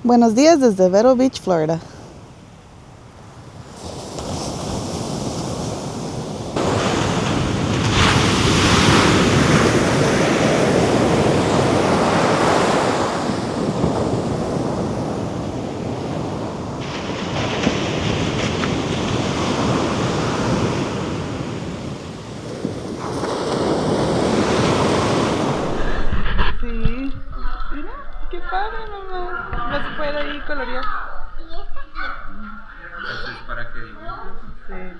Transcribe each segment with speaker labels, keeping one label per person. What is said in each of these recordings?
Speaker 1: Buenos días desde Vero Beach, Florida. Sí, mira, qué padre, mamá. Vas a poder ahí colorear.
Speaker 2: Eso es para que dibujes.
Speaker 1: Sí.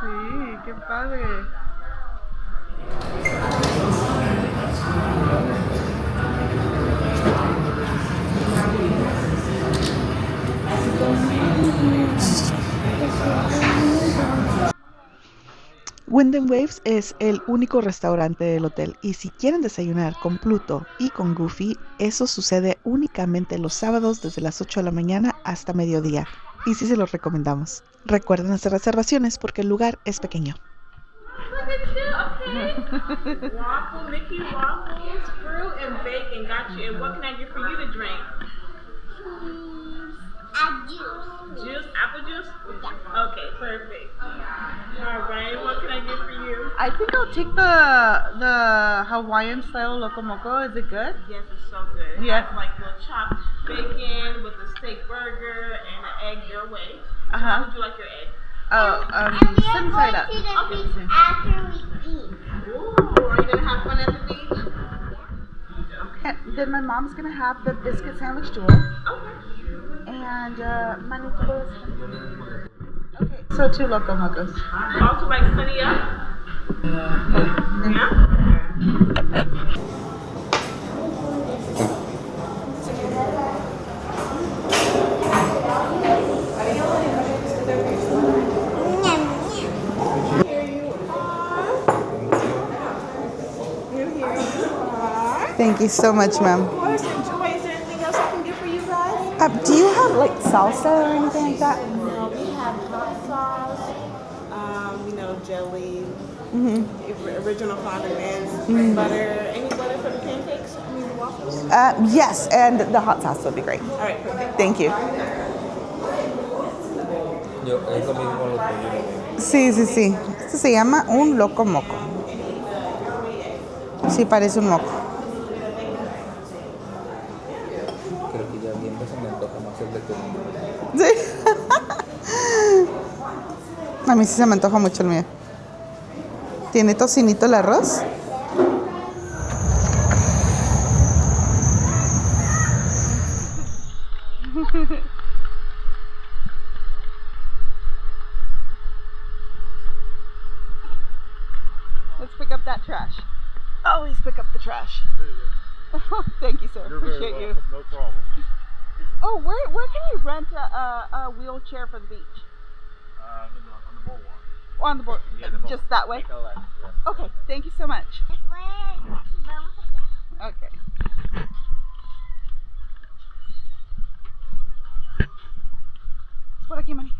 Speaker 1: Sí, qué padre. Wind and Waves es el único restaurante del hotel y si quieren desayunar con Pluto y con Goofy, eso sucede únicamente los sábados desde las 8 de la mañana hasta mediodía. Y sí se los recomendamos. Recuerden hacer reservaciones porque el lugar es pequeño.
Speaker 3: Okay. Waffle, Mickey waffles, fruit and bacon. Got you. And what can I get for you to drink?
Speaker 4: Juice.
Speaker 3: Juice, apple juice?
Speaker 4: Yeah.
Speaker 3: Okay, perfect. All right, what can I get for you?
Speaker 1: I think I'll take the Hawaiian style Loco Moco. Is it good?
Speaker 3: Yes, it's so good.
Speaker 1: Yeah.
Speaker 3: It's like little chopped bacon with a steak burger and an egg your way. So
Speaker 1: Uh-huh.
Speaker 3: how would you like your egg?
Speaker 4: And we are
Speaker 1: sunny
Speaker 4: going
Speaker 1: side up.
Speaker 4: to the beach after we eat.
Speaker 3: Ooh, are you gonna have fun at the beach?
Speaker 1: Then my mom's gonna have the biscuit sandwich duel.
Speaker 3: Okay.
Speaker 1: And manitos. Okay, so 2 Loco Mocos.
Speaker 3: Also like sunny up? Yeah?
Speaker 1: Thank you so much, ma'am.
Speaker 3: Of course, enjoy. Is there anything else I can get for you guys?
Speaker 1: Do you have like salsa or anything like that?
Speaker 3: No, we have hot sauce, jelly, original fondant, butter. Any butter for the pancakes? I mean, the waffles?
Speaker 1: Yes, and the hot sauce would be great.
Speaker 3: All right, perfect.
Speaker 1: Thank you.
Speaker 2: Yo, es lo mismo con los pollos.
Speaker 1: Sí, sí, sí. Esto se llama un Loco Moco. Sí, parece un moco.
Speaker 2: Creo que ya viendo se me antoja más el de tu.
Speaker 1: Sí. A mí sí se me antoja mucho el mío. ¿Tiene tocinito el arroz? Let's pick up that trash. Always pick up the trash. Thank you, sir. Appreciate you.
Speaker 5: No problem.
Speaker 1: Oh, where can you rent a wheelchair for the beach?
Speaker 5: On the boardwalk.
Speaker 1: On the board,
Speaker 5: Yeah, the boat.
Speaker 1: just that way?
Speaker 5: Make a left, yeah.
Speaker 1: Okay, thank you so much.
Speaker 4: Después vamos allá.
Speaker 1: Okay. Es por aquí, Manny.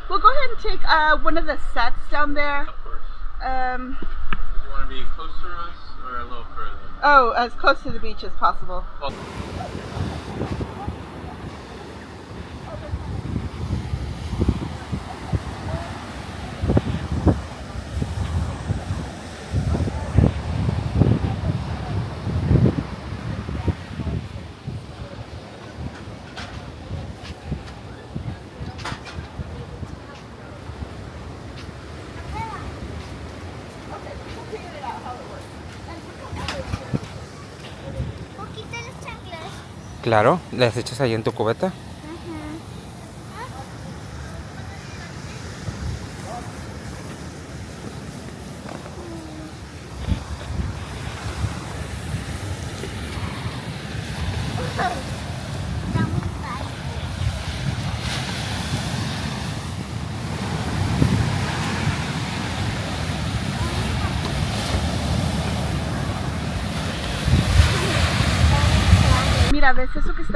Speaker 1: We'll go ahead and take one of the sets down there.
Speaker 2: Of course.
Speaker 1: Um,
Speaker 2: Do you want to be close to us or a little further?
Speaker 1: oh, as close to the beach as possible.
Speaker 2: Well,
Speaker 4: Poquito los chanclas.
Speaker 2: claro, las echas ahí en tu cubeta.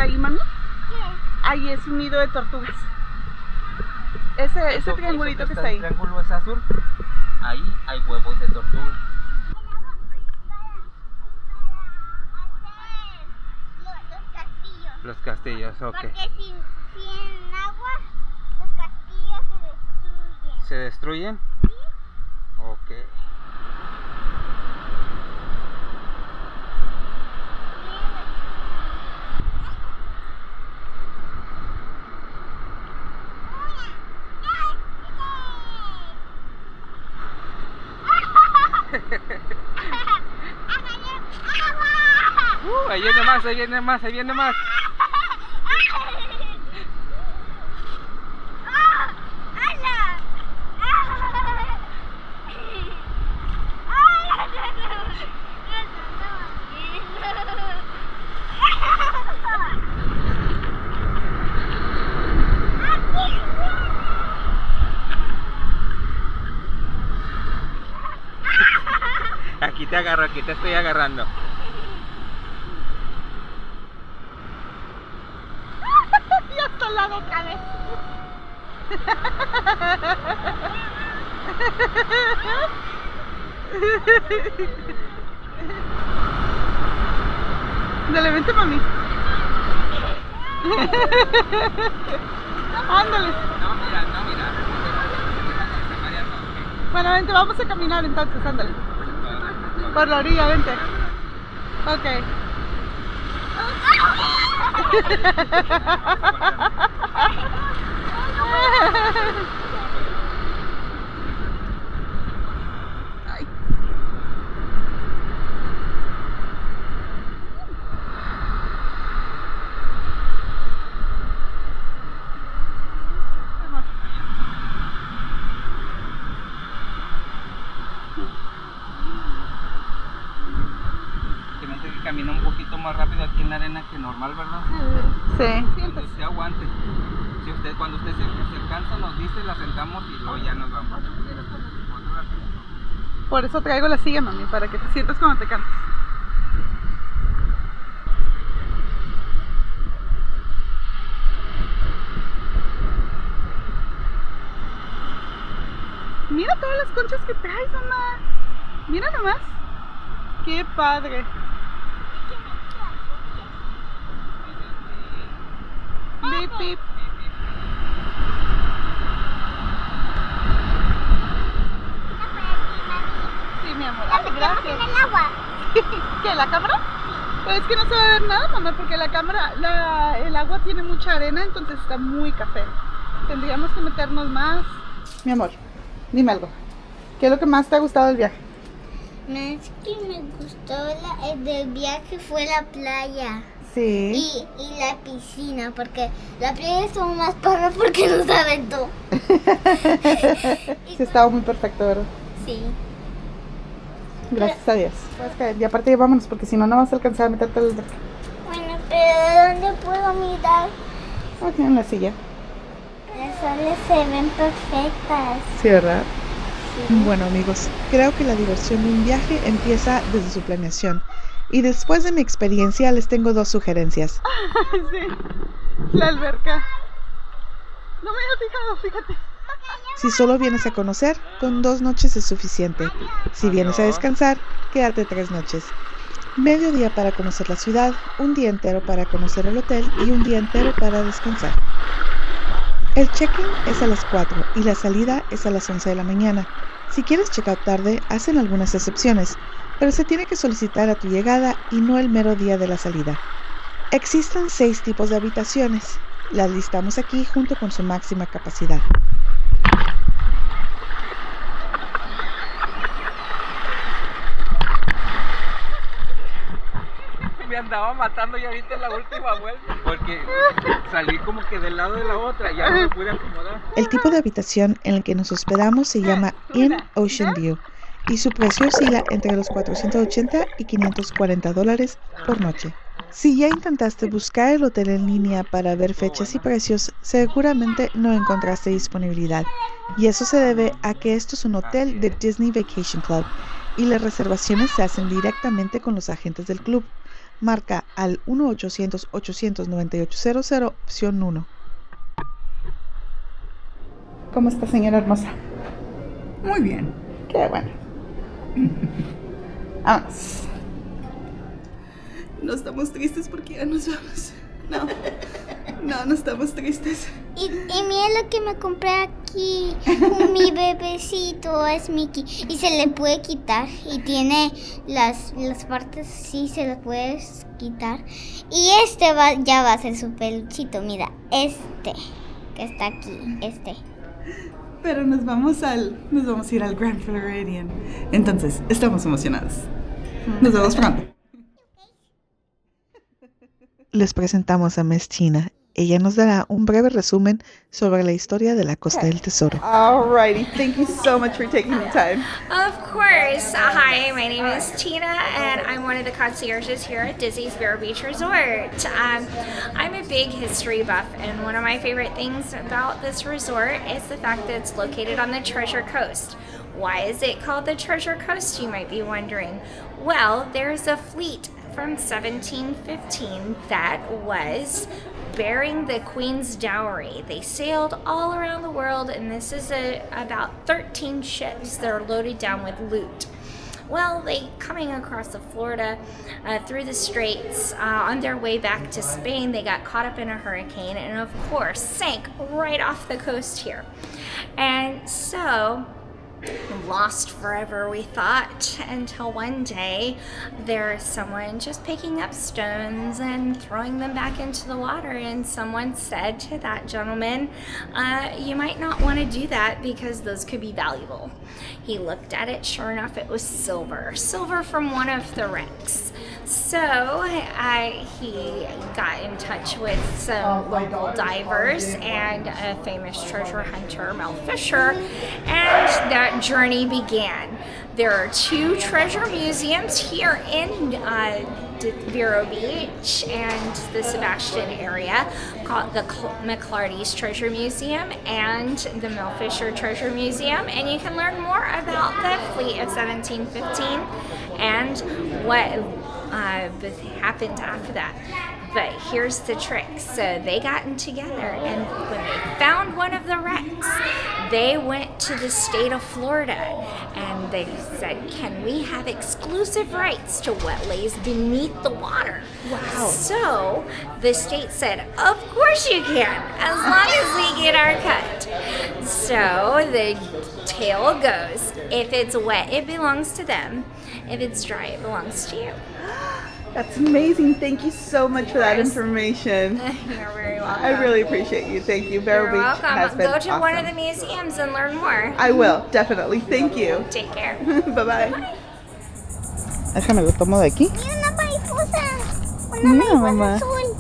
Speaker 6: ahí, mami? Ahí es un nido de tortugas. Ese triangulito que está ahí.
Speaker 2: El triángulo es azul. Ahí hay huevos de tortuga.
Speaker 4: Los castillos.
Speaker 2: Los castillos, ok.
Speaker 4: Porque sin agua, los castillos se destruyen.
Speaker 2: ¿Se destruyen? Ok. Ahí viene más, ahí viene más, ahí viene más. Aquí te agarro, aquí te estoy agarrando.
Speaker 6: Y hasta el lado cabe. Dale, vente, mami. Ándale.
Speaker 2: No, mira.
Speaker 6: Bueno, vente, vamos a caminar entonces, ándale. Por la orilla, vente. Ok. Ay.
Speaker 2: Que camina un poquito más rápido aquí en la arena que normal, ¿verdad?
Speaker 6: Sí.
Speaker 2: Donde usted aguante. Si cuando usted se cansa nos dice, la sentamos y luego ya nos vamos.
Speaker 6: Por eso traigo la silla, mami, para que te sientas cuando te cansas. Mira todas las conchas que traes, mamá. Mira nomás. Qué padre. Bip, bip. Sí, mi amor. Ay, gracias.
Speaker 4: En el agua.
Speaker 6: ¿Qué, la cámara? Pues es que no se va a ver nada, mamá, porque la cámara, el agua tiene mucha arena, entonces está muy café. Tendríamos que meternos más. Mi amor, dime algo. ¿Qué es lo que más te ha gustado del viaje?
Speaker 4: Más que me gustó del viaje fue la playa.
Speaker 6: Sí.
Speaker 4: Y la piscina, porque la playa estuvo más padre porque nos aventó.
Speaker 6: Sí, estaba muy perfecto, ¿verdad?
Speaker 4: Sí.
Speaker 6: Gracias a Dios. Puedes caer. Y aparte ya vámonos, porque si no, no vas a alcanzar a meterte al alberca.
Speaker 4: Bueno, pero ¿dónde puedo mirar?
Speaker 6: Aquí en la silla.
Speaker 4: Las olas se ven perfectas.
Speaker 1: Sí, ¿verdad? Bueno, amigos, creo que la diversión de un viaje empieza desde su planeación. Y después de mi experiencia les tengo 2 sugerencias.
Speaker 6: Sí, la alberca. No me había fijado, fíjate.
Speaker 1: Si solo vienes a conocer, con 2 noches es suficiente. Si vienes a descansar, quédate 3 noches. Medio día para conocer la ciudad, un día entero para conocer el hotel y un día entero para descansar. El check-in es a las 4 y la salida es a las 11 de la mañana. Si quieres check-out tarde, hacen algunas excepciones, pero se tiene que solicitar a tu llegada y no el mero día de la salida. Existen 6 tipos de habitaciones. Las listamos aquí junto con su máxima capacidad.
Speaker 2: Me andaba matando ya ahorita en la última vuelta. Porque salí como que del lado de la otra, ya no me pude acomodar.
Speaker 1: El tipo de habitación en el que nos hospedamos se llama Inn Ocean View y su precio oscila entre los $480 y $540 por noche. Si ya intentaste buscar el hotel en línea para ver fechas y precios, seguramente no encontraste disponibilidad. Y eso se debe a que esto es un hotel de Disney Vacation Club y las reservaciones se hacen directamente con los agentes del club. marca al 1-800-898-00, opción 1.
Speaker 6: ¿Cómo está, señora hermosa?
Speaker 7: Muy bien.
Speaker 6: Qué bueno. Vamos. No estamos tristes porque ya nos vamos. No estamos tristes.
Speaker 4: Y mira lo que me compré aquí. Mi bebecito es Mickey. Y se le puede quitar. Y tiene las partes, sí, se las puedes quitar. Y ya va a ser su peluchito. Mira, que está aquí.
Speaker 6: Pero nos vamos a ir al Grand Floridian. Entonces, estamos emocionados. Nos vemos pronto.
Speaker 1: Les presentamos a Miss China. Ella nos dará un breve resumen sobre la historia de la Costa del Tesoro.
Speaker 6: Alrighty, thank you so much for taking the time.
Speaker 8: Of course. Hi, my name is Tina, and I'm one of the concierges here at Disney's Vero Beach Resort. I'm a big history buff, and one of my favorite things about this resort is the fact that it's located on the Treasure Coast. Why is it called the Treasure Coast, you might be wondering? Well, there's a fleet from 1715 that was bearing the Queen's dowry. They sailed all around the world, and this is about 13 ships that are loaded down with loot. Well, they coming across the Florida through the straits on their way back to Spain, they got caught up in a hurricane and of course sank right off the coast here. And so lost forever, we thought, until one day there's someone just picking up stones and throwing them back into the water, and someone said to that gentleman, you might not want to do that because those could be valuable. He looked at it, sure enough it was silver from one of the wrecks. So he got in touch with some local divers and a famous treasure hunter, Mel Fisher, and that journey began. There are 2 treasure museums here in Vero Beach and the Sebastian area, called the McClarty's Treasure Museum and the Mel Fisher Treasure Museum, and you can learn more about the fleet of 1715 and what happened after that. But here's the trick. So they gotten together, and when they found one of the wrecks, they went to the state of Florida and they said, can we have exclusive rights to what lays beneath the water? Wow. So the state said, of course you can, as long as we get our cut. So the tale goes, if it's wet, it belongs to them. If it's dry, it belongs to you.
Speaker 6: That's amazing. Thank you so much for that information.
Speaker 8: You're very welcome.
Speaker 6: I really appreciate you. Thank you. Vero
Speaker 8: You're
Speaker 6: Beach
Speaker 8: welcome.
Speaker 6: has been
Speaker 8: Go to one of
Speaker 6: awesome.
Speaker 8: the museums and learn more.
Speaker 6: I will, definitely. Thank you.
Speaker 8: Take care.
Speaker 6: Bye-bye. Déjame lo tomo de aquí.
Speaker 4: Mira una mariposa.
Speaker 6: Mira, mamá.
Speaker 4: Azul.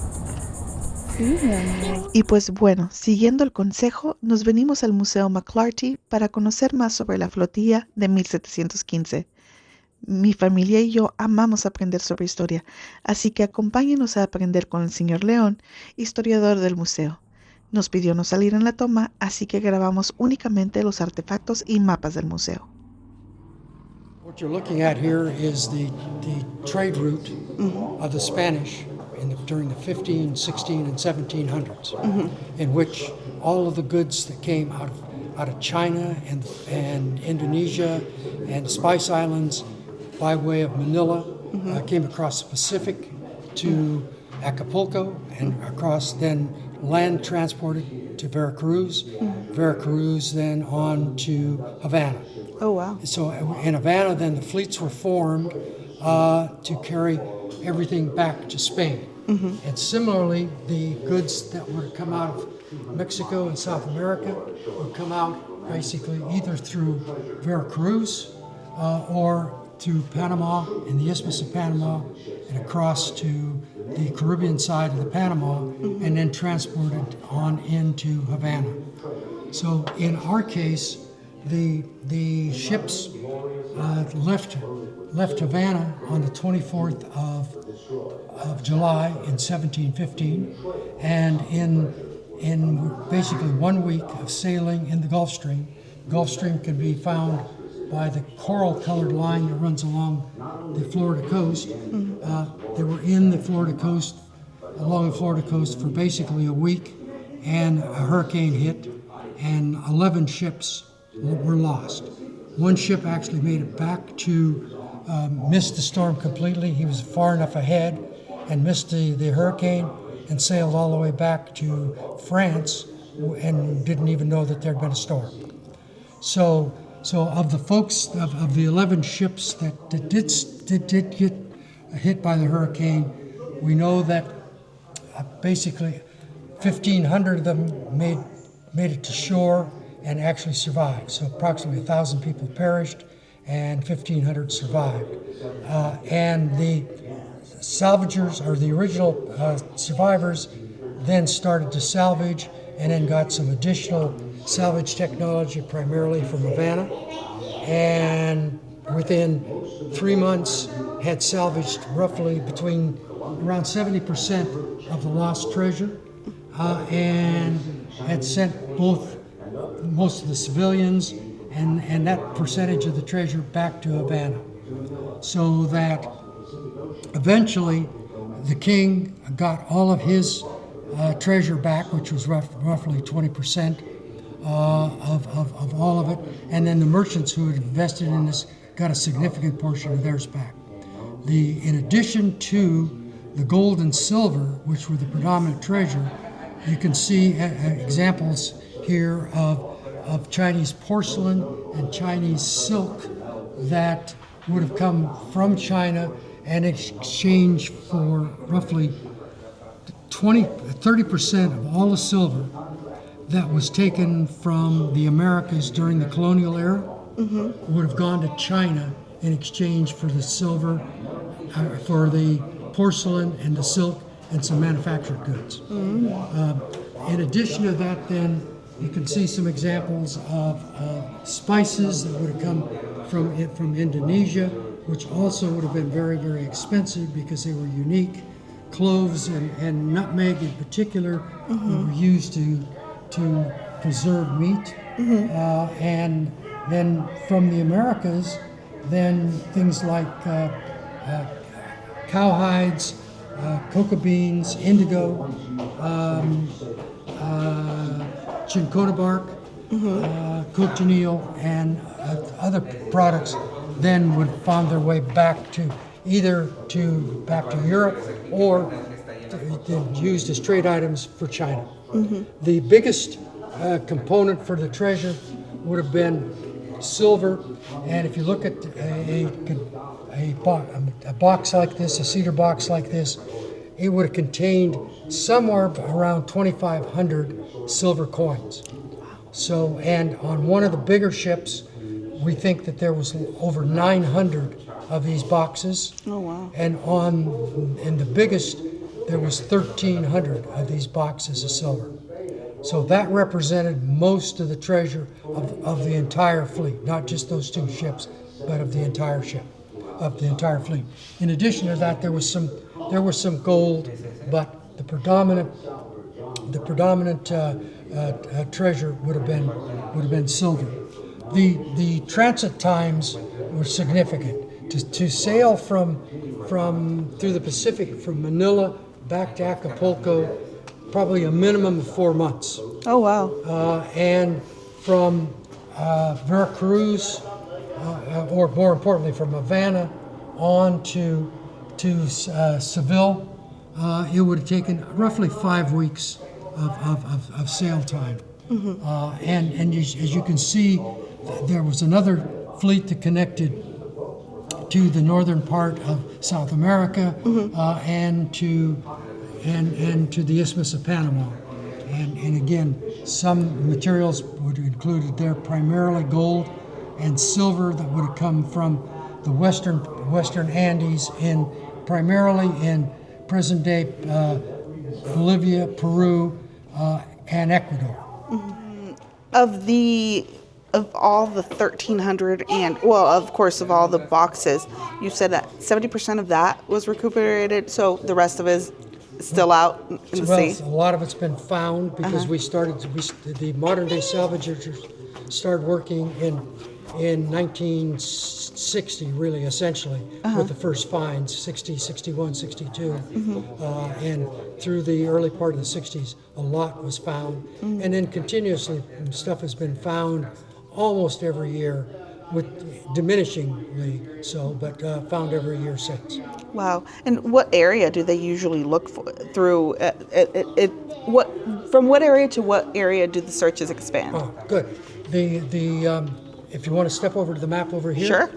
Speaker 6: Sí, mi amor.
Speaker 1: Y pues bueno, siguiendo el consejo, nos venimos al Museo McClarty para conocer más sobre la flotilla de 1715. Mi familia y yo amamos aprender sobre historia, así que acompáñenos a aprender con el señor León, historiador del museo. Nos pidió no salir en la toma, así que grabamos únicamente los artefactos y mapas del museo.
Speaker 9: What you're looking at here is the trade route of the Spanish during the 15, 16, and 1700s, in which all of the goods that came out of China and Indonesia and Spice Islands by way of Manila came across the Pacific to Acapulco and across, then land transported to Veracruz, Veracruz then on to Havana.
Speaker 6: Oh, wow.
Speaker 9: So in Havana, then the fleets were formed to carry everything back to Spain. And similarly, the goods that would come out of Mexico and South America would come out basically either through Veracruz or through Panama and the Isthmus of Panama and across to the Caribbean side of the Panama and then transported on into Havana. So in our case, the ships left Havana on the 24th of July in 1715, and in basically 1 week of sailing in the Gulf Stream can be found by the coral-colored line that runs along the Florida coast. They were in the Florida coast, along the Florida coast for basically a week, and a hurricane hit, and 11 ships were lost. One ship actually made it back to, missed the storm completely. He was far enough ahead and missed the hurricane and sailed all the way back to France and didn't even know that there'd been a storm. So of the folks, of the 11 ships that did get hit by the hurricane, we know that basically 1,500 of them made it to shore and actually survived. So approximately 1,000 people perished and 1,500 survived. And the salvagers, or the original survivors, then started to salvage and then got some additional salvage technology, primarily from Havana. And within 3 months had salvaged roughly between around 70% of the lost treasure, and had sent most of the civilians and that percentage of the treasure back to Havana. So that eventually the king got all of his treasure back, which was roughly 20% of all of it, and then the merchants who had invested in this got a significant portion of theirs back. In addition to the gold and silver, which were the predominant treasure, you can see examples here of Chinese porcelain and Chinese silk that would have come from China and exchanged for roughly 30% of all the silver that was taken from the Americas during the colonial era would have gone to China in exchange for the silver, for the porcelain and the silk and some manufactured goods. In addition to that, then, you can see some examples of spices that would have come from Indonesia, which also would have been very, very expensive because they were unique. Cloves and nutmeg in particular were used to preserve meat. And then from the Americas, then things like cowhides, cocoa beans, indigo, cinchona bark, cochineal, and other products then would find their way back to Europe or used as trade items for China. The biggest component for the treasure would have been silver, and if you look at a box like this, a cedar box like this, it would have contained somewhere around 2,500 silver coins. So, and on one of the bigger ships, we think that there was over 900 of these boxes.
Speaker 6: Oh, wow.
Speaker 9: And in the biggest, there was 1,300 of these boxes of silver. So that represented most of the treasure of the entire fleet, not just those two ships, but of the entire ship, of the entire fleet. In addition to that, there was some gold, but the predominant treasure would have been silver. The transit times were significant. To sail from through the Pacific from Manila back to Acapulco, probably a minimum of 4 months.
Speaker 6: Oh, wow.
Speaker 9: And from Veracruz, or more importantly from Havana on to Seville, it would have taken roughly 5 weeks of sail time. And as you can see, there was another fleet that connected to the northern part of South America and to the Isthmus of Panama. And again, some materials would have included there primarily gold and silver that would have come from the western Andes, primarily in present-day Bolivia, Peru, and Ecuador.
Speaker 6: Of all the 1,300 and, well, of course, of all the boxes, you said that 70% of that was recuperated, so the rest of it still out in the
Speaker 9: Well,
Speaker 6: sea?
Speaker 9: a lot of it's been found because the modern day salvagers started working in 1960, really, essentially, with the first finds, 60, 61, 62. And through the early part of the 60s, a lot was found. And then continuously, stuff has been found almost every year, with diminishingly so, but found every year since.
Speaker 6: Wow. And what area do they usually look for through? From what area to what area do the searches expand?
Speaker 9: Oh, good. If you want to step over to the map over here.
Speaker 6: Sure.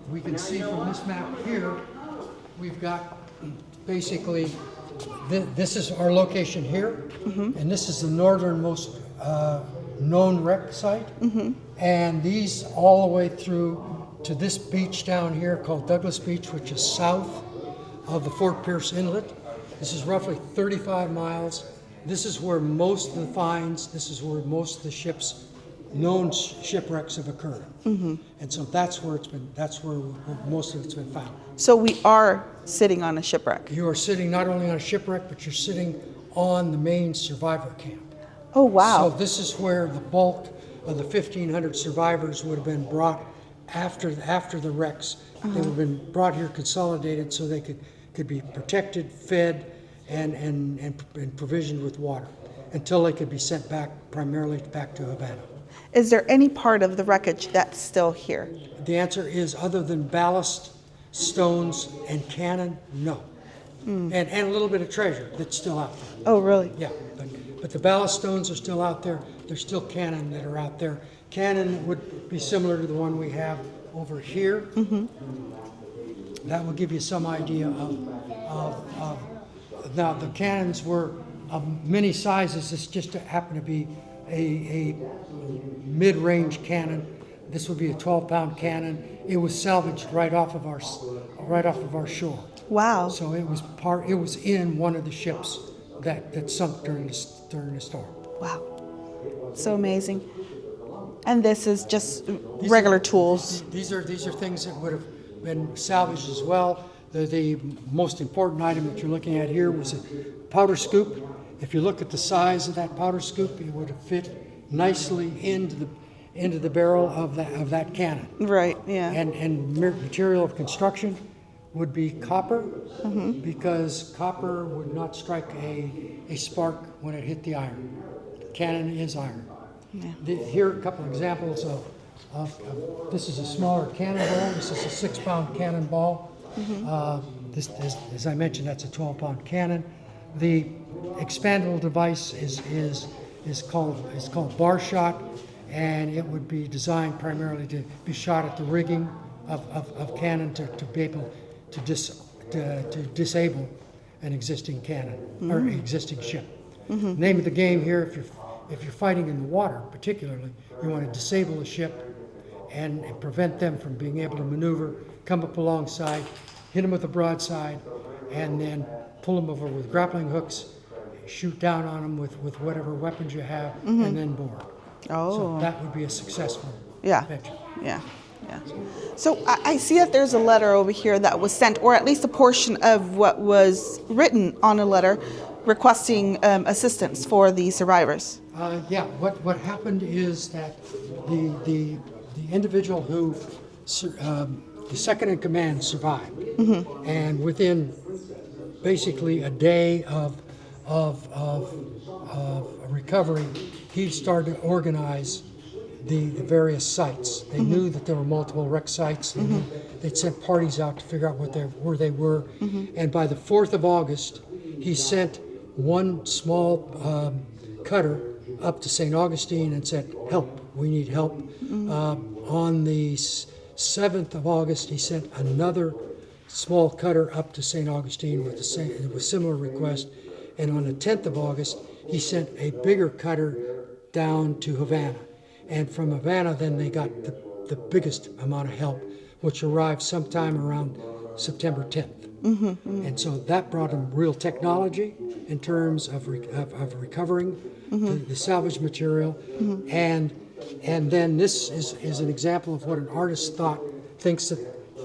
Speaker 9: We can see from this map here, we've got basically, this is our location here, and this is the northernmost known wreck site. And these all the way through to this beach down here called Douglas Beach, which is south of the Fort Pierce Inlet. This is roughly 35 miles. This is where most of the finds, this is where most of the ships, known shipwrecks have occurred. And so that's where most of it's been found.
Speaker 6: So we are sitting on a shipwreck.
Speaker 9: You are sitting not only on a shipwreck, but you're sitting on the main survivor camp.
Speaker 6: Oh, wow.
Speaker 9: So this is where the bulk of the 1,500 survivors would have been brought after the wrecks. They would have been brought here consolidated so they could be protected, fed, and provisioned with water until they could be sent back, primarily back to Havana.
Speaker 6: Is there any part of the wreckage that's still here?
Speaker 9: The answer is, other than ballast, stones, and cannon, no. And a little bit of treasure that's still out there.
Speaker 6: Oh, really?
Speaker 9: Yeah, but the ballast stones are still out there. There's still cannon that are out there. Cannon would be similar to the one we have over here. That will give you some idea of now the cannons were of many sizes. This just happened to be a mid-range cannon. This would be a 12-pound cannon. It was salvaged right off of our shore.
Speaker 6: Wow.
Speaker 9: So it was in one of the ships that sunk during the storm.
Speaker 6: Wow. So amazing. And this is just regular tools.
Speaker 9: These are things that would have been salvaged as well. The most important item that you're looking at here was a powder scoop. If you look at the size of that powder scoop, it would have fit nicely into the barrel of that cannon.
Speaker 6: Right. Yeah.
Speaker 9: And material of construction would be copper, because copper would not strike a spark when it hit the iron. Cannon is iron.
Speaker 6: Yeah.
Speaker 9: Here are a couple examples of this is a smaller cannonball. This is a 6-pound cannonball. This, as I mentioned, that's a 12-pound cannon. The expandable device is called bar shot, and it would be designed primarily to be shot at the rigging of cannon to be able to disable an existing cannon or existing ship. Name of the game here, if you're fighting in the water particularly, you want to disable a ship and prevent them from being able to maneuver, come up alongside, hit them with a broadside, and then pull them over with grappling hooks, shoot down on them with whatever weapons you have, and then board.
Speaker 6: Oh.
Speaker 9: So that would be a successful venture.
Speaker 6: Yeah. So I see that there's a letter over here that was sent, or at least a portion of what was written on a letter requesting assistance for the survivors.
Speaker 9: What happened is that the individual who the second in command survived, and within basically a day of recovery, he started to organize the various sites. They knew that there were multiple wreck sites. They'd sent parties out to figure out where they were. And by the 4th of August, he sent one small cutter up to St. Augustine and said, "Help, we need help." On the 7th of August, he sent another small cutter up to St. Augustine with similar request. And on the 10th of August, he sent a bigger cutter down to Havana. And from Havana, then they got the biggest amount of help, which arrived sometime around September 10th. And so that brought them real technology in terms of recovering the salvage material. And then this is an example of what an artist thinks that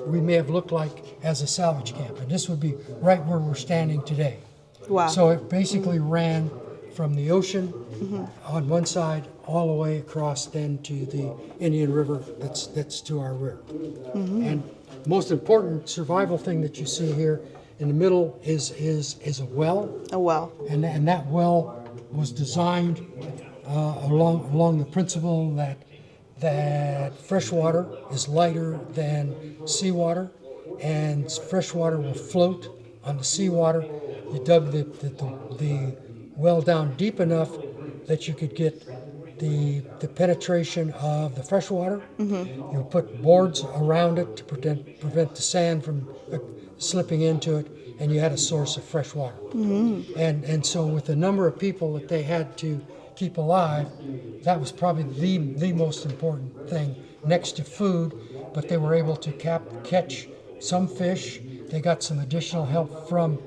Speaker 9: we may have looked like as a salvage camp. And this would be right where we're standing today.
Speaker 1: Wow.
Speaker 9: So it basically ran from the ocean on one side all the way across then to the Indian River that's to our rear. And most important survival thing that you see here in the middle is a well.
Speaker 1: A well.
Speaker 9: And that well was designed along the principle that fresh water is lighter than seawater, and fresh water will float on the seawater. You dug the well down deep enough that you could get the penetration of the fresh water. You put boards around it to prevent the sand from slipping into it, and you had a source of fresh water. And so with the number of people that they had to keep alive, that was probably the most important thing next to food. But they were able to catch some fish. They got some additional help from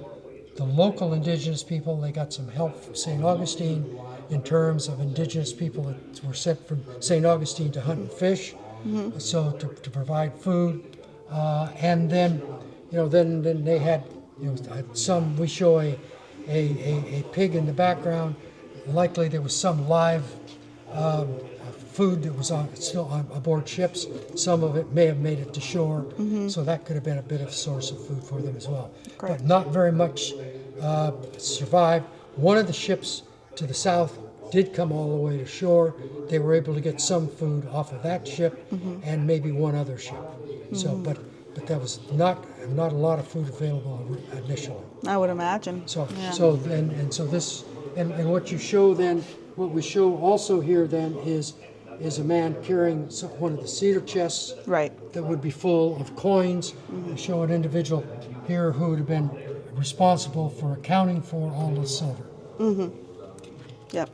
Speaker 9: the local indigenous people. They got some help from St. Augustine in terms of indigenous people that were sent from St. Augustine to hunt and fish, so to provide food. And then, then they had, some. We show a pig in the background. Likely there was some live food that was still on aboard ships. Some of it may have made it to shore, so that could have been a bit of a source of food for them as well.
Speaker 1: Correct.
Speaker 9: But not very much survived. One of the ships to the south did come all the way to shore. They were able to get some food off of that ship and maybe one other ship. So, but that was not a lot of food available initially.
Speaker 1: I would imagine.
Speaker 9: So
Speaker 1: Yeah.
Speaker 9: And what you show then, what we show also here then is a man carrying one of the cedar chests.
Speaker 1: Right.
Speaker 9: That would be full of coins. We show an individual here who would have been responsible for accounting for all the silver.
Speaker 1: Yep.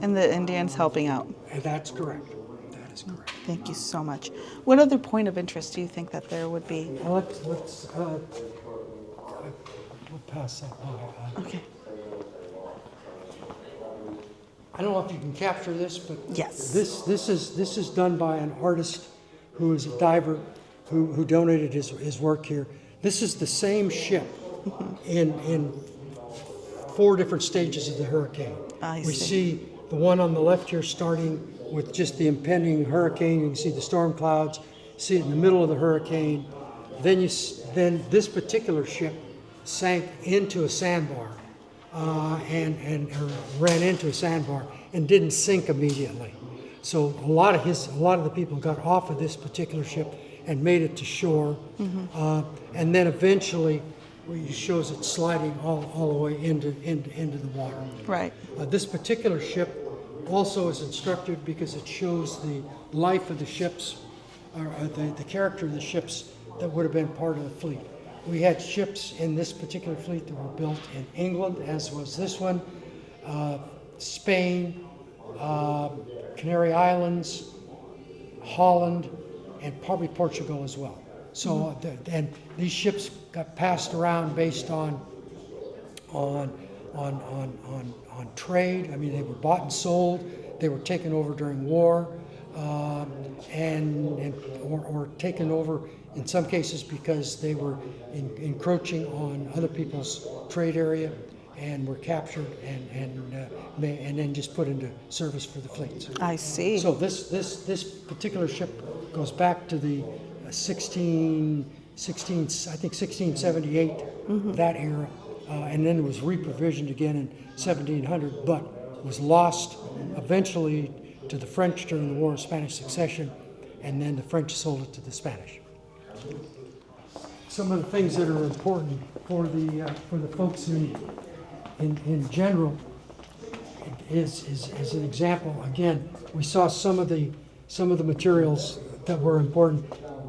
Speaker 1: And the Indians helping out.
Speaker 9: And that's correct. That is correct.
Speaker 1: Thank you so much. What other point of interest do you think that there would be?
Speaker 9: Well, let's we'll pass that by.
Speaker 1: Okay.
Speaker 9: I don't know if you can capture this, but
Speaker 1: Yes.
Speaker 9: this is done by an artist who is a diver who donated his work here. This is the same ship in 4 different stages of the hurricane. We see the one on the left here starting with just the impending hurricane. You can see the storm clouds. See it in the middle of the hurricane. Then this particular ship sank into a sandbar. And ran into a sandbar and didn't sink immediately. So a lot of the people got off of this particular ship and made it to shore, and then eventually it shows it sliding all the way into the water.
Speaker 1: Right.
Speaker 9: This particular ship also is instructive because it shows the life of the ships, or the character of the ships that would have been part of the fleet. We had ships in this particular fleet that were built in England, as was this one, Spain, Canary Islands, Holland, and probably Portugal as well. So, and these ships got passed around based on trade. I mean, they were bought and sold. They were taken over during war, or taken over in some cases because they were encroaching on other people's trade area and were captured and then just put into service for the fleets.
Speaker 1: I see.
Speaker 9: So this particular ship goes back to the 1678, that era, and then it was reprovisioned again in 1700, but was lost eventually to the French during the War of Spanish Succession, and then the French sold it to the Spanish. Some of the things that are important for the folks in general is an example. Again, we saw some of the materials that were important.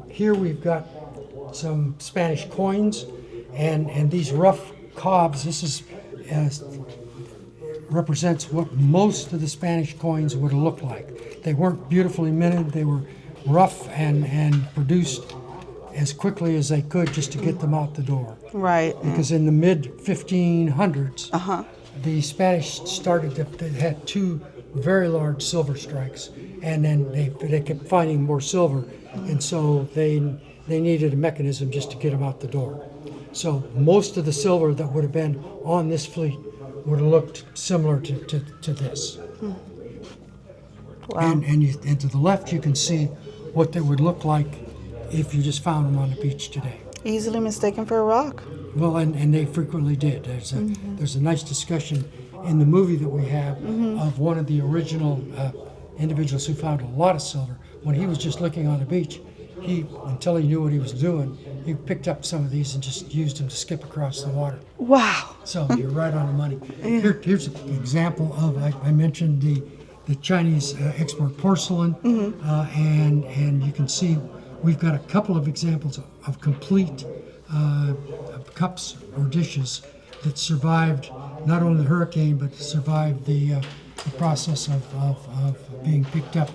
Speaker 9: Here we've got some Spanish coins and these rough cobs. This is represents what most of the Spanish coins would have looked like. They weren't beautifully minted. They were rough and produced as quickly as they could just to get them out the door.
Speaker 1: Right.
Speaker 9: Because in the mid-1500s, the Spanish they had 2 very large silver strikes, and then they kept finding more silver, and so they they needed a mechanism just to get them out the door. So most of the silver that would have been on this fleet would have looked similar to this.
Speaker 1: Wow.
Speaker 9: And to the left, you can see what they would look like if you just found them on the beach today.
Speaker 1: Easily mistaken for a rock.
Speaker 9: Well, and they frequently did. There's a nice discussion in the movie that we have of one of the original individuals who found a lot of silver. When he was just looking on the beach, until he knew what he was doing, he picked up some of these and just used them to skip across the water.
Speaker 1: Wow.
Speaker 9: So you're right on the money. Here's an example of, I mentioned the Chinese export porcelain, and you can see we've got a couple of examples of complete cups or dishes that survived not only the hurricane, but survived the process of being picked up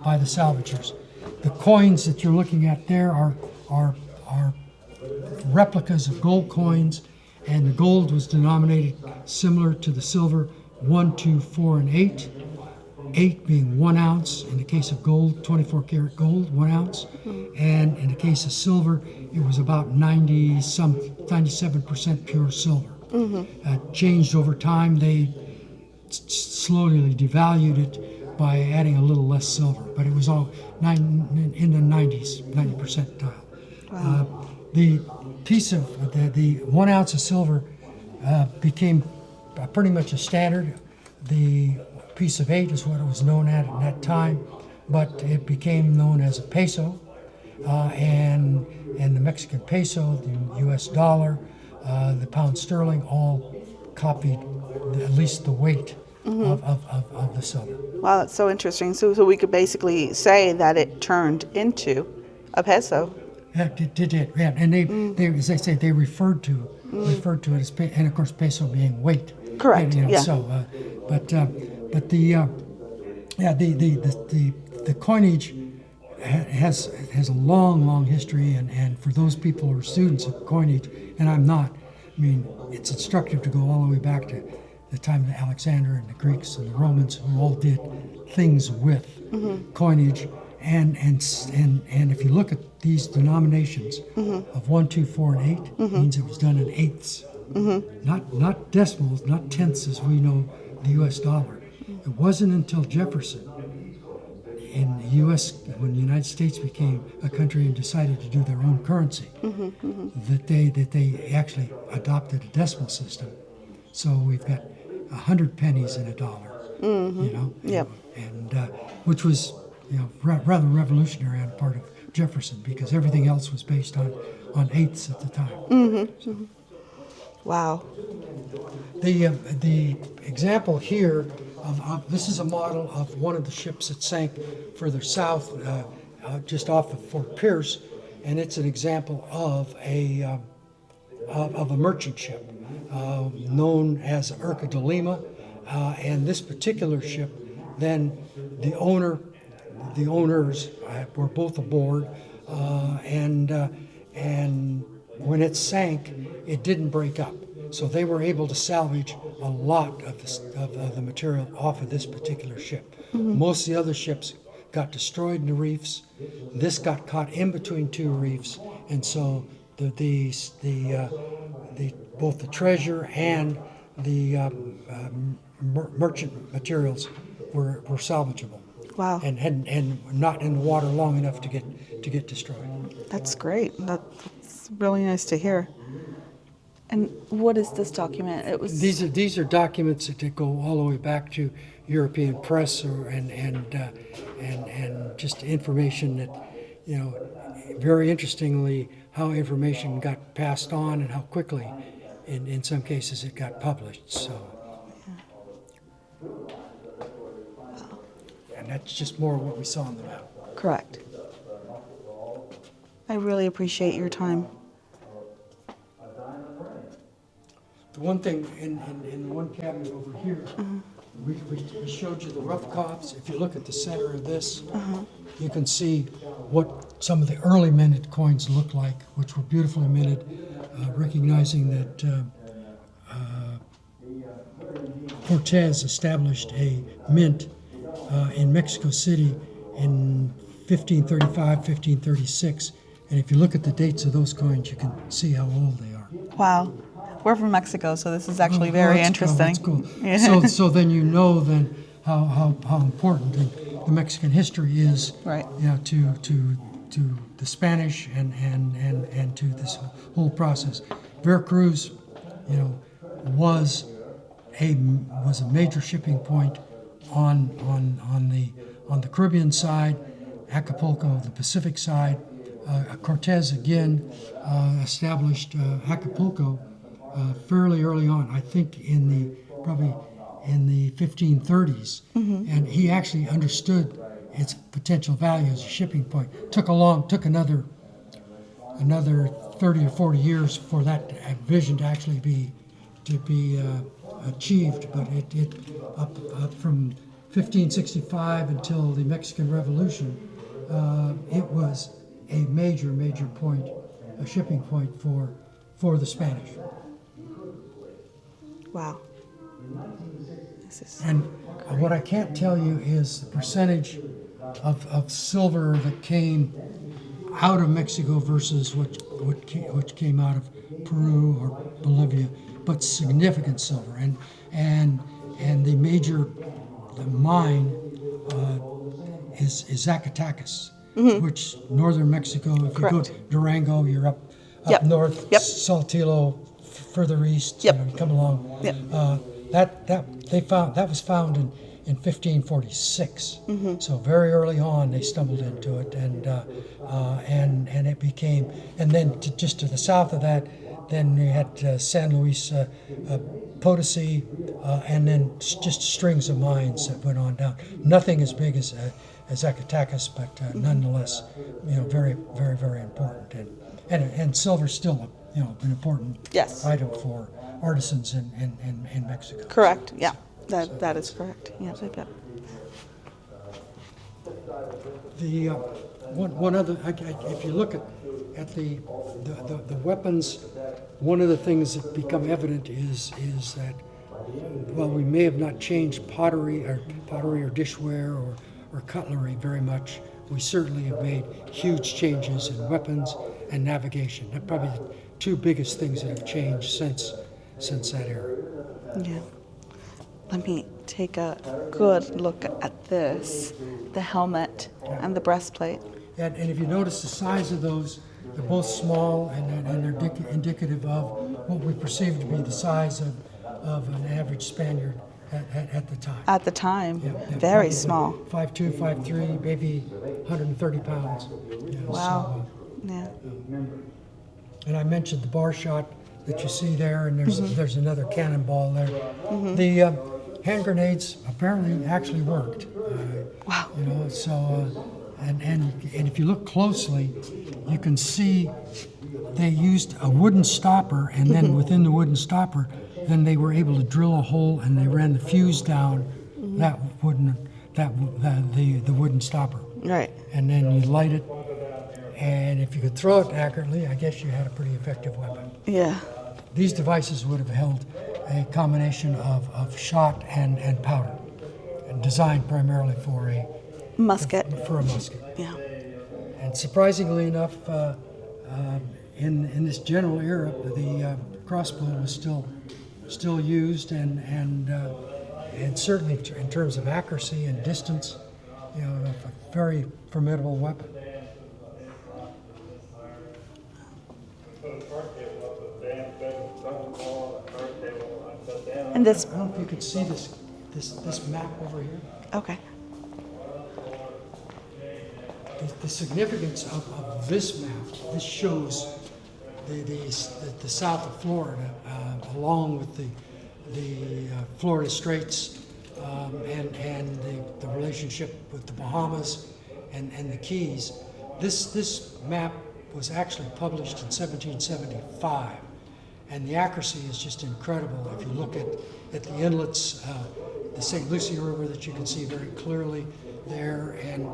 Speaker 9: by the salvagers. The coins that you're looking at there are replicas of gold coins, and the gold was denominated similar to the silver, 1, 2, 4, and 8. 8 being 1 ounce in the case of gold, 24 karat gold, 1 ounce. And in the case of silver, it was about 97% pure silver. Changed over time. They slowly devalued it by adding a little less silver, but it was all in the 90s, 90 percentile.
Speaker 1: Wow.
Speaker 9: The piece of the 1 ounce of silver became pretty much a standard. The piece of 8 is what it was known at that time, but it became known as a peso, and the Mexican peso, the U.S. dollar, the pound sterling, all copied at least the weight of the silver.
Speaker 1: Wow, that's so interesting. So we could basically say that it turned into a peso.
Speaker 9: Yeah, it did. Yeah, and they as they say, they referred to it as and of course peso being weight.
Speaker 1: Correct.
Speaker 9: And,
Speaker 1: yeah.
Speaker 9: So, but the coinage has a long history, and for those people who are students of coinage, and I'm not, I mean, it's instructive to go all the way back to the time of Alexander and the Greeks and the Romans, who all did things with coinage, and if you look at these denominations of 1, 2, 4, and 8, means it was done in eighths, not decimals, not tenths as we know the U.S. dollar. It wasn't until Jefferson in the U.S., when the United States became a country and decided to do their own currency, that they actually adopted a decimal system. So we've got 100 pennies in a dollar, you know, and which was, you know, rather revolutionary on the part of Jefferson, because everything else was based on eighths at the time. So.
Speaker 1: Wow.
Speaker 9: The example here of this is a model of one of the ships that sank further south, just off of Fort Pierce, and it's an example of a merchant ship known as Urca de Lima, and this particular ship, then the owners were both aboard, and when it sank, it didn't break up. So they were able to salvage a lot of the material off of this particular ship. Most of the other ships got destroyed in the reefs. This got caught in between two reefs, and so both the treasure and the merchant materials were salvageable.
Speaker 1: Wow.
Speaker 9: And not in the water long enough to get destroyed.
Speaker 1: That's great. That's really nice to hear. And what is this document? It was
Speaker 9: these are documents that go all the way back to European press, and just information that, you know, very interestingly, how information got passed on and how quickly, in some cases, it got published. So, and that's just more of what we saw on the map.
Speaker 1: correct. I really appreciate your time.
Speaker 9: The one thing in the one cabinet over here, we showed you the rough cobs. If you look at the center of this, you can see what some of the early minted coins look like, which were beautifully minted, recognizing that Cortez established a mint in Mexico City in 1535, 1536, And if you look at the dates of those coins, you can see how old they are.
Speaker 6: Wow. We're from Mexico, so this is actually
Speaker 9: Oh,
Speaker 6: very
Speaker 9: that's
Speaker 6: interesting.
Speaker 9: Cool, that's cool. So then you know then how important the Mexican history is,
Speaker 6: Right.
Speaker 9: to the Spanish and to this whole process. Veracruz, was a major shipping point on the Caribbean side, Acapulco, the Pacific side. Cortez again established Acapulco fairly early on. I think probably in the 1530s, and he actually understood its potential value as a shipping point. Took another 30 or 40 years for that vision to actually be achieved, but it up from 1565 until the Mexican Revolution, it was a major point, a shipping point for the Spanish.
Speaker 1: Wow.
Speaker 9: And what I can't tell you is the percentage of silver that came out of Mexico versus what came out of Peru or Bolivia, but significant silver. And the major mine is Zacatecas, which northern Mexico. If you go to Durango, you're up north. Saltillo, further east. You come along. That was found in 1546. So very early on they stumbled into it, and it became. And then just to the south of that, then you had San Luis Potosi, and then just strings of mines that went on down. Nothing as big as Zacatecas, but nonetheless, very, very, very important. And silver's still an important item for artisans in Mexico.
Speaker 6: Correct. Yeah, that is correct. Yeah.
Speaker 9: The one other, if you look at the weapons, one of the things that become evident is that while we may have not changed pottery or dishware or cutlery very much, we certainly have made huge changes in weapons and navigation. They're probably the two biggest things that have changed since that era.
Speaker 6: Yeah. Let me take a good look at this, the helmet and the breastplate.
Speaker 9: And if you notice the size of those, they're both small and they're indicative of what we perceive to be the size of an average Spaniard at the time.
Speaker 6: At the time, very small.
Speaker 9: 5'2", 5'3", maybe 130 pounds.
Speaker 6: Wow.
Speaker 9: And I mentioned the bar shot that you see there, and there's another cannonball there. The hand grenades apparently actually worked.
Speaker 6: Wow.
Speaker 9: And if you look closely, you can see they used a wooden stopper, and then within the wooden stopper, then they were able to drill a hole, and they ran the fuse down the wooden stopper.
Speaker 6: Right.
Speaker 9: And then you light it, and if you could throw it accurately, I guess you had a pretty effective weapon.
Speaker 6: Yeah.
Speaker 9: These devices would have held a combination of shot and powder, and designed primarily for a
Speaker 6: musket.
Speaker 9: For a musket.
Speaker 6: Yeah.
Speaker 9: And surprisingly enough, in this general era, the crossbow was still used, and certainly in terms of accuracy and distance, a very formidable weapon.
Speaker 6: And this.
Speaker 9: I don't know if you can see this map over here.
Speaker 6: Okay.
Speaker 9: The significance of this map. This shows the south of Florida, along with the Florida Straits, and the relationship with the Bahamas and the Keys. This map was actually published in 1775, and the accuracy is just incredible. If you look at the inlets, the St. Lucie River that you can see very clearly there, and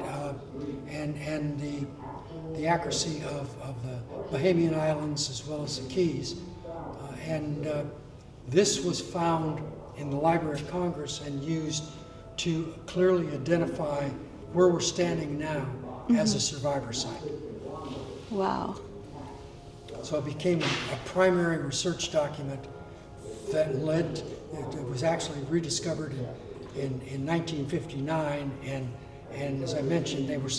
Speaker 9: the accuracy of the Bahamian Islands as well as the Keys. This was found in the Library of Congress and used to clearly identify where we're standing now as a survivor site.
Speaker 6: Wow.
Speaker 9: So it became a primary research document that led, it was actually rediscovered in 1959, and as I mentioned, they were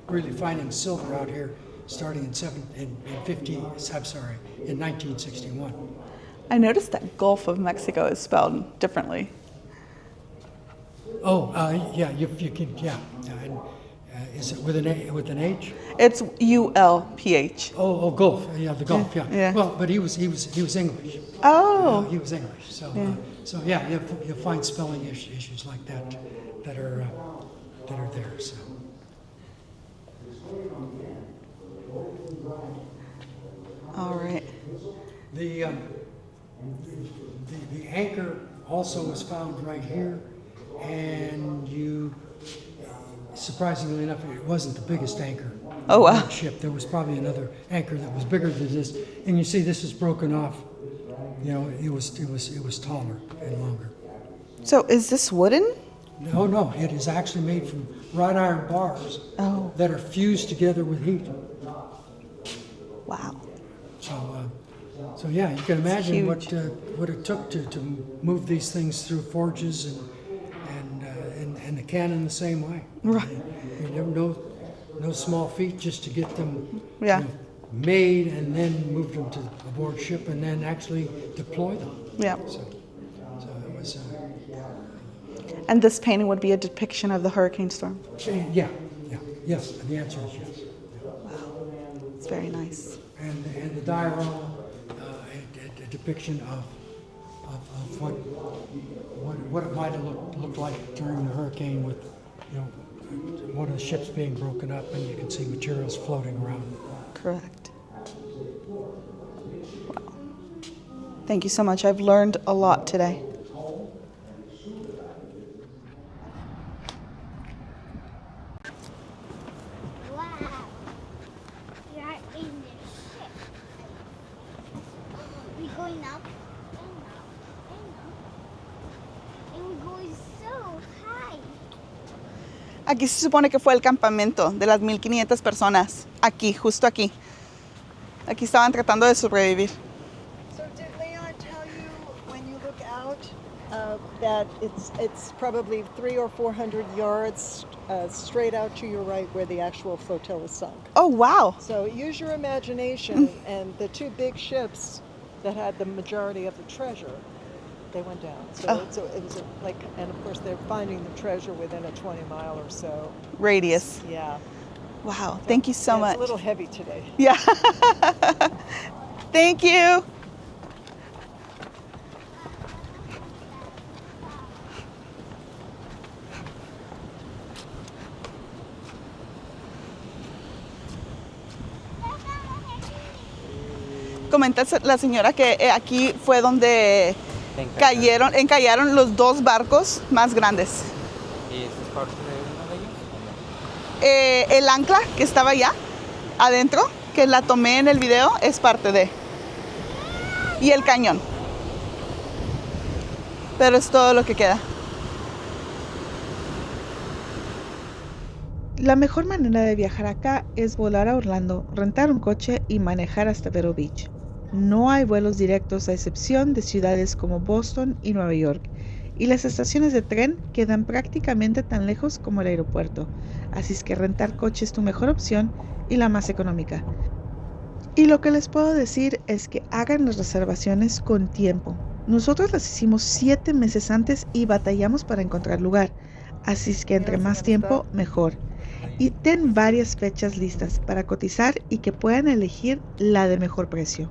Speaker 9: really finding silver out here starting in 1961.
Speaker 6: I noticed that Gulf of Mexico is spelled differently.
Speaker 9: Oh, yeah, you can, yeah. And, is it with an H?
Speaker 6: It's ULPH.
Speaker 9: Oh, Gulf, yeah, the Gulf, yeah.
Speaker 6: Yeah.
Speaker 9: Well, but he was English.
Speaker 6: Oh.
Speaker 9: He was English, so you'll find spelling issues like that are there. So.
Speaker 6: All right.
Speaker 9: The anchor also was found right here, and surprisingly enough, it wasn't the biggest anchor.
Speaker 6: Oh, wow.
Speaker 9: On the ship. There was probably another anchor that was bigger than this, and you see this is broken off. You know, it was taller and longer.
Speaker 6: So is this wooden?
Speaker 9: No, it is actually made from wrought iron bars that are fused together with heat.
Speaker 6: Wow.
Speaker 9: So yeah, you can imagine what it took to move these things through forges and the cannon the same way.
Speaker 6: Right.
Speaker 9: No small feat just to get them made and then move them to aboard ship and then actually deploy them.
Speaker 6: Yeah.
Speaker 9: So it was.
Speaker 6: And this painting would be a depiction of the hurricane storm?
Speaker 9: Yeah. Yes, the answer is yes.
Speaker 6: Wow. It's very nice.
Speaker 9: And the diorama, a depiction of what it might have looked like during the hurricane with, one of the ships being broken up and you can see materials floating around.
Speaker 6: Correct. Wow. Thank you so much. I've learned a lot today. Aquí se supone que fue el campamento de las 1,500 personas. Aquí, justo aquí. Aquí estaban tratando de sobrevivir.
Speaker 10: So did Leon tell you when you look out that it's probably 300 or 400 yards straight out to your right where the actual flotilla sunk?
Speaker 6: Oh, wow.
Speaker 10: So use your imagination, and the two big ships that had the majority of the treasure, they went down. So it was and of course they're finding the treasure within a 20-mile or so
Speaker 6: radius.
Speaker 10: Yeah.
Speaker 6: Wow. Thank you so much.
Speaker 10: It's a little heavy today.
Speaker 6: Yeah. Thank you. Comenta la señora que aquí fue donde encallaron los dos barcos más grandes.
Speaker 2: ¿Y esto es parte de uno de ellos?
Speaker 6: El ancla que estaba allá adentro, que la tomé en el video, es parte de. Y el cañón. Pero es todo lo que queda.
Speaker 1: La mejor manera de viajar acá es volar a Orlando, rentar un coche y manejar hasta Vero Beach. No hay vuelos directos a excepción de ciudades como Boston y Nueva York, y las estaciones de tren quedan prácticamente tan lejos como el aeropuerto, así es que rentar coche es tu mejor opción y la más económica. Y lo que les puedo decir es que hagan las reservaciones con tiempo. Nosotros las hicimos 7 meses antes y batallamos para encontrar lugar, así es que entre más tiempo mejor. Y ten varias fechas listas para cotizar y que puedan elegir la de mejor precio.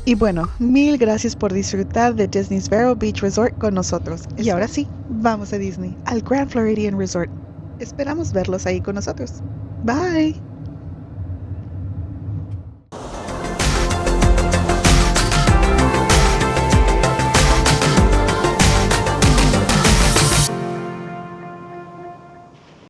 Speaker 1: Y bueno, mil gracias por disfrutar de Disney's Vero Beach Resort con nosotros. Y ahora sí, vamos a Disney, al Grand Floridian Resort. Esperamos verlos ahí con nosotros. Bye.